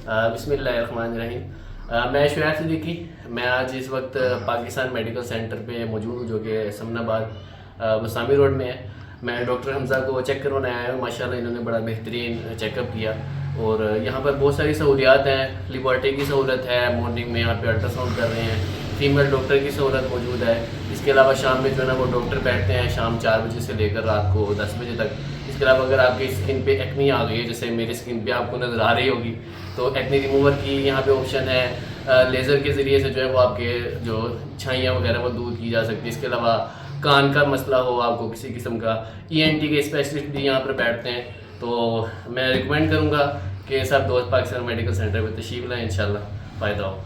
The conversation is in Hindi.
बिस्मिल्लाहिर्रहमानिर्रहीम। मैं शुएब सिद्दीकी। मैं आज इस वक्त पाकिस्तान मेडिकल सेंटर पे मौजूद हूँ, जो कि समनाबाद मसामी रोड में है। मैं डॉक्टर हमज़ा को चेक करवाने आया हूँ। माशाल्लाह इन्होंने बड़ा बेहतरीन चेकअप किया और यहाँ पर बहुत सारी सहूलियात हैं। लेबॉर्टरी की सहूलत है, मॉर्निंग में यहाँ पे अल्ट्रासाउंड कर रहे हैं, फीमेल डॉक्टर की सहूलत मौजूद है। इसके अलावा शाम में जो है ना वो डॉक्टर बैठते हैं शाम 4 बजे से लेकर रात को 10 बजे तक। इसके अलावा अगर आपकी स्किन पे एक्नी आ गई है, जैसे मेरी स्किन पे आपको नज़र आ रही होगी, तो एक्नी रिमूवर की यहाँ पे ऑप्शन है। लेज़र के ज़रिए से जो है वो आपके जो छाइयाँ वगैरह वो दूर की जा सकती है। इसके अलावा कान का मसला हो आपको किसी किस्म का, ENT के स्पेशलिस्ट भी यहाँ पर बैठते हैं। तो मैं रिकमेंड करूँगा कि सब दोस्त पाकिस्तान मेडिकल सेंटर पर तशरीफ़ लाएँ, इंशाल्लाह फ़ायदा हो।